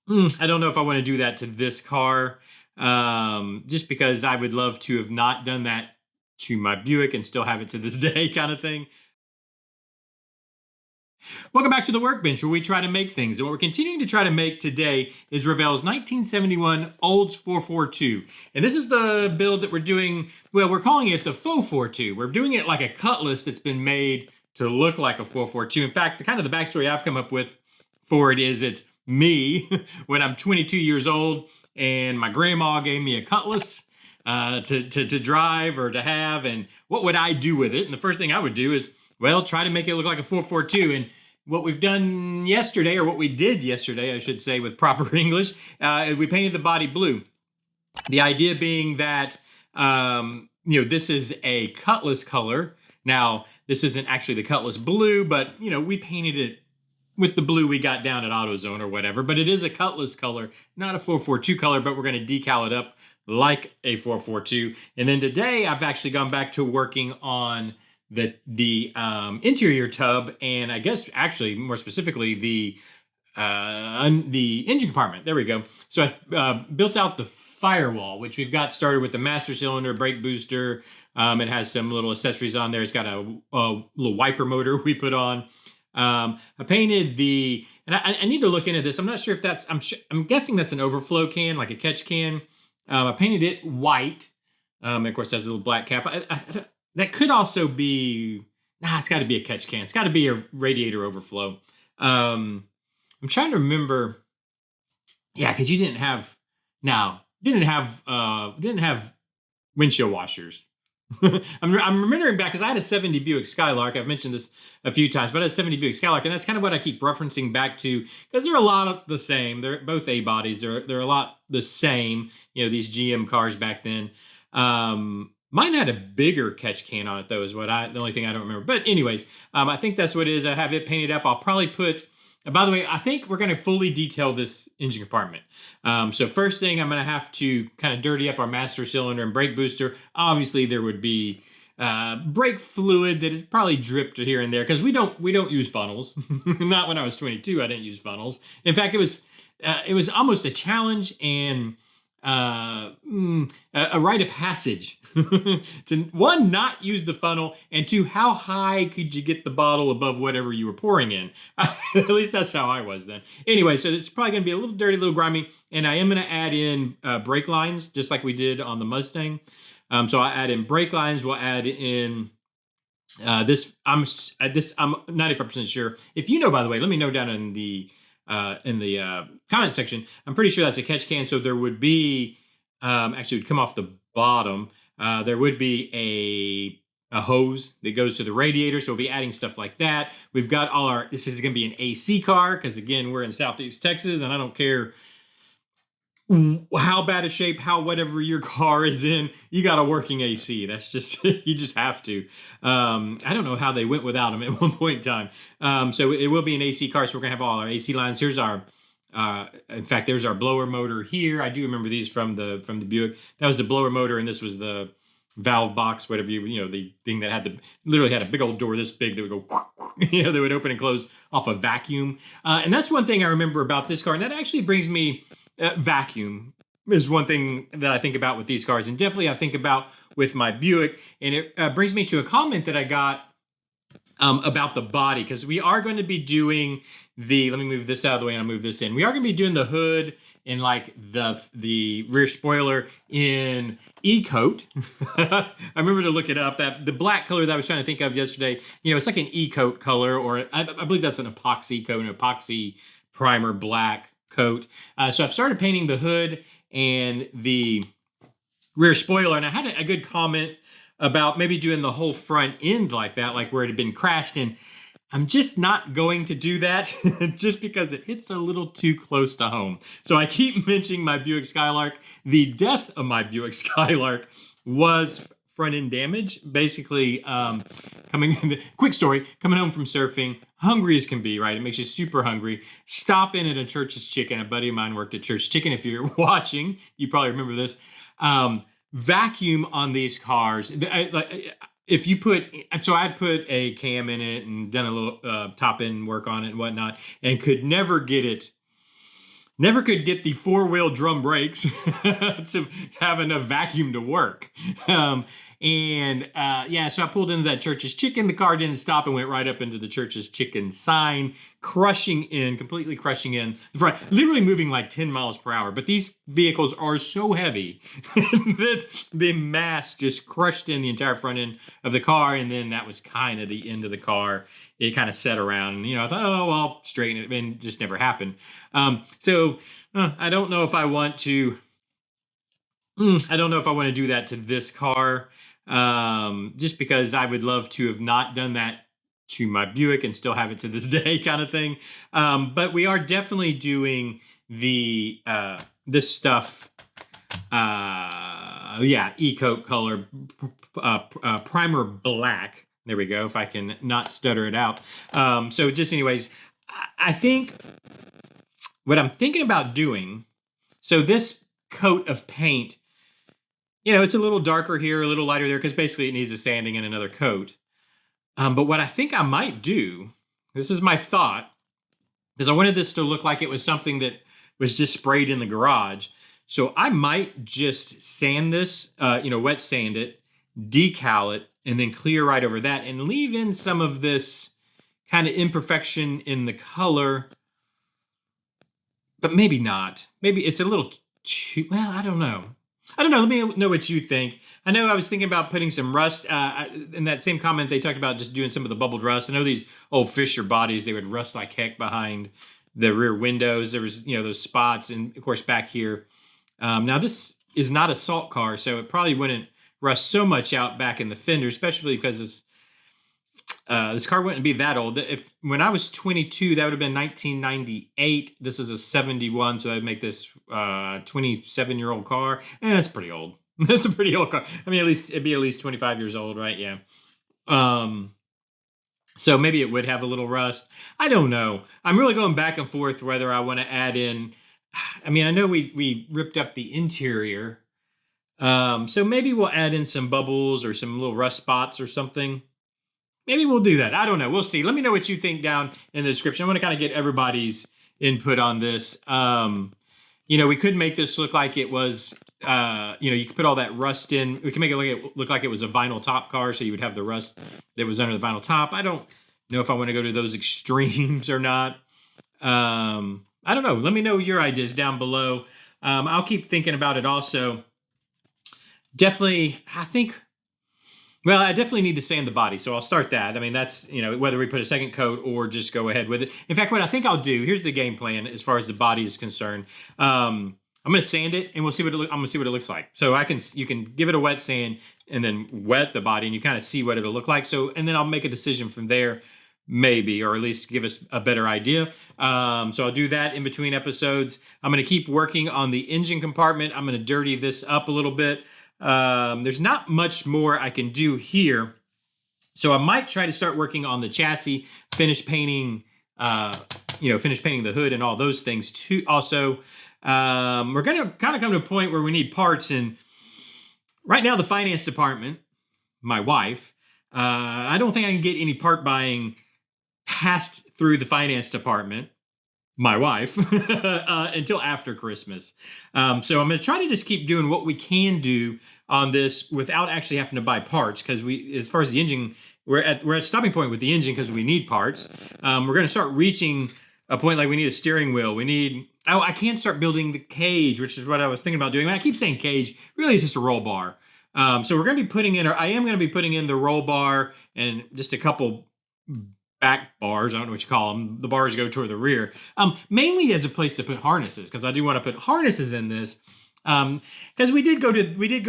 I don't know if I want to do that to this car, just because I would love to have not done that to my Buick and still have it to this day kind of thing. Welcome back to the workbench where we try to make things. And what we're continuing to try to make today is Revell's 1971 Olds 442. And this is the build that we're doing. Well, we're calling it the Faux 42. We're doing it like a Cutlass that's been made to look like a 442. In fact, the backstory I've come up with for it is it's me when I'm 22 years old and my grandma gave me a Cutlass to drive or to have. And what would I do with it? And the first thing I would do is, well, try to make it look like a 442. And what we've done yesterday, or what we did yesterday, I should say with proper English, we painted the body blue. The idea being that, this is a Cutlass color. Now, this isn't actually the Cutlass blue, but, we painted it with the blue we got down at AutoZone or whatever. But it is a Cutlass color, not a 442 color, but we're going to decal it up like a 442. And then today, I've actually gone back to working on the interior tub, and I guess actually more specifically the engine compartment. There we go. So I built out the firewall, which we've got started with the master cylinder, brake booster. It has some little accessories on there. It's got a little wiper motor we put on. I painted and I need to look into this. I'm not sure if that's, I'm guessing that's an overflow can, like a catch can. I painted it white. Of course, it has a little black cap. That could also be, it's got to be a catch can. It's got to be a radiator overflow. I'm trying to remember. Yeah, because you didn't have windshield washers. I'm remembering back because I had a 70 Buick Skylark. I've mentioned this a few times, but I had a 70 Buick Skylark, and that's kind of what I keep referencing back to because they're a lot of the same. They're both A bodies. They're a lot the same. These GM cars back then. Mine had a bigger catch can on it, though, is the only thing I don't remember. But anyways, I think that's what it is. I have it painted up. I'll probably put, by the way, I think we're going to fully detail this engine compartment. So first thing, I'm going to have to kind of dirty up our master cylinder and brake booster. Obviously, there would be brake fluid that is probably dripped here and there because we don't use funnels. Not when I was 22, I didn't use funnels. In fact, it was almost a challenge and a rite of passage to one, not use the funnel, and two, how high could you get the bottle above whatever you were pouring in? At least that's how I was then. Anyway, so it's probably going to be a little dirty, a little grimy, and I am going to add in brake lines just like we did on the Mustang. So I add in brake lines. We'll add in this. I'm 95% sure. If you know, by the way, let me know down in the comment section. I'm pretty sure that's a catch can, so there would be actually it would come off the bottom. There would be a hose that goes to the radiator, so we'll be adding stuff like that. We've got this is going to be an AC car because again we're in Southeast Texas, and I don't care how bad a shape, whatever your car is in, you got a working AC. That's just you just have to. I don't know how they went without them at one point in time. So it will be an AC car, so we're gonna have all our AC lines. Here's our. In fact, there's our blower motor here. I do remember these from the Buick. That was the blower motor, and this was the valve box, whatever the thing that literally had a big old door this big that would go, that would open and close off a vacuum. And that's one thing I remember about this car, and that actually brings me. Vacuum is one thing that I think about with these cars, and definitely I think about with my Buick. And it brings me to a comment that I got about the body, because we are going to be doing let me move this out of the way and I'll move this in. We are going to be doing the hood and like the rear spoiler in E-coat. I remember to look it up. That the black color that I was trying to think of yesterday, it's like an E-coat color, or I believe that's an epoxy coat, an epoxy primer black coat. So I've started painting the hood and the rear spoiler, and I had a good comment about maybe doing the whole front end like that, like where it had been crashed in. I'm just not going to do that just because it hits a little too close to home. So I keep mentioning my Buick Skylark. The death of my Buick Skylark was front end damage. Basically, quick story, coming home from surfing, hungry as can be, right? It makes you super hungry. Stop in at a Church's Chicken. A buddy of mine worked at Church's Chicken. If you're watching, you probably remember this. Vacuum on these cars. If you I'd put a cam in it and done a little top end work on it and whatnot, and could never get it Never could get the four-wheel drum brakes to have enough vacuum to work. Yeah, so I pulled into that Church's Chicken. The car didn't stop and went right up into the Church's Chicken sign, completely crushing in the front, literally moving like 10 miles per hour. But these vehicles are so heavy that the mass just crushed in the entire front end of the car. And then that was kind of the end of the car. It kind of set around, and I thought, oh, well, I'll straighten it, and it just never happened. I don't know if I want to. I don't know if I want to do that to this car, just because I would love to have not done that to my Buick and still have it to this day, kind of thing. But we are definitely doing the this stuff. E-coat color, primer black. There we go, if I can not stutter it out. So just anyways, I think what I'm thinking about doing, so this coat of paint, it's a little darker here, a little lighter there, because basically it needs a sanding and another coat. But what I think I might do, this is my thought, because I wanted this to look like it was something that was just sprayed in the garage. So I might just sand this, wet sand it, decal it, and then clear right over that and leave in some of this kind of imperfection in the color. But maybe not. Maybe it's a little too, well, I don't know. Let me know what you think. I know I was thinking about putting some rust. In that same comment, they talked about just doing some of the bubbled rust. I know these old Fisher bodies, they would rust like heck behind the rear windows. There was, those spots. And of course, back here. Now, this is not a salt car, so it probably wouldn't rust so much out back in the fender, especially because this car wouldn't be that old. When I was 22, that would have been 1998. This is a 71, so I'd make this 27-year-old car. That's pretty old. That's a pretty old car. I mean, it'd be at least 25 years old, right? Yeah. So maybe it would have a little rust. I don't know. I'm really going back and forth whether I want to add in. I mean, I know we ripped up the interior. So maybe we'll add in some bubbles or some little rust spots or something. Maybe we'll do that. I don't know. We'll see. Let me know what you think down in the description. I want to kind of get everybody's input on this. We could make this look like it was, you could put all that rust in. We can make it look like it was a vinyl top car, so you would have the rust that was under the vinyl top. I don't know if I want to go to those extremes or not. I don't know. Let me know your ideas down below. I'll keep thinking about it also. Definitely, I definitely need to sand the body, so I'll start that. I mean, that's, whether we put a second coat or just go ahead with it. In fact, what I think I'll do, here's the game plan as far as the body is concerned. I'm going to sand it, and I'm going to see what it looks like. So you can give it a wet sand and then wet the body, and you kind of see what it'll look like. So, and then I'll make a decision from there, maybe, or at least give us a better idea. So I'll do that in between episodes. I'm going to keep working on the engine compartment. I'm going to dirty this up a little bit. There's not much more I can do here. So I might try to start working on the chassis, finish painting the hood and all those things too. Also, we're going to kind of come to a point where we need parts. And right now, the finance department, my wife, I don't think I can get any part buying passed through the finance department, my wife, until after Christmas. So I'm going to try to just keep doing what we can do on this without actually having to buy parts, because as far as the engine, we're at stopping point with the engine because we need parts. We're going to start reaching a point like we need a steering wheel. I can start building the cage, which is what I was thinking about doing. When I keep saying cage, really it's just a roll bar. So we're going to be putting in, or I am going to be putting in the roll bar and just a couple back bars. I don't know what you call them. The bars go toward the rear. Mainly as a place to put harnesses, because I do want to put harnesses in this. Because we did go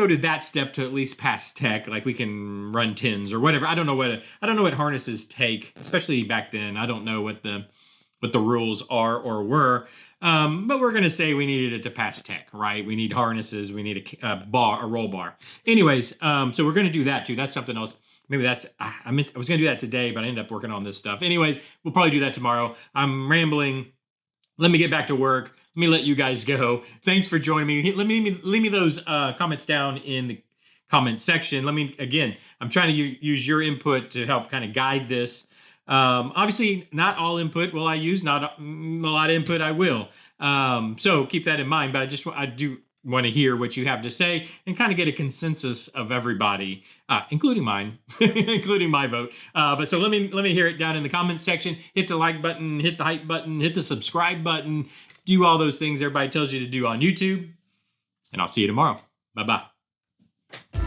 to that step to at least pass tech, like we can run tins or whatever. I don't know what harnesses take, especially back then. I don't know what the rules are or were. But we're going to say we needed it to pass tech, right? We need harnesses. We need a roll bar. Anyways, so we're going to do that too. That's something else. Maybe I was going to do that today, but I ended up working on this stuff. Anyways, we'll probably do that tomorrow. I'm rambling. Let me get back to work. Let me let you guys go. Thanks for joining me. Leave me those comments down in the comment section. I'm trying to use your input to help kind of guide this. Obviously, not all input will I use. Not a lot of input I will. So keep that in mind. But I do want to hear what you have to say and kind of get a consensus of everybody, including mine, including my vote. But so let me hear it down in the comments section. Hit the like button, hit the hype button, hit the subscribe button. Do all those things everybody tells you to do on YouTube. And I'll see you tomorrow. Bye-bye.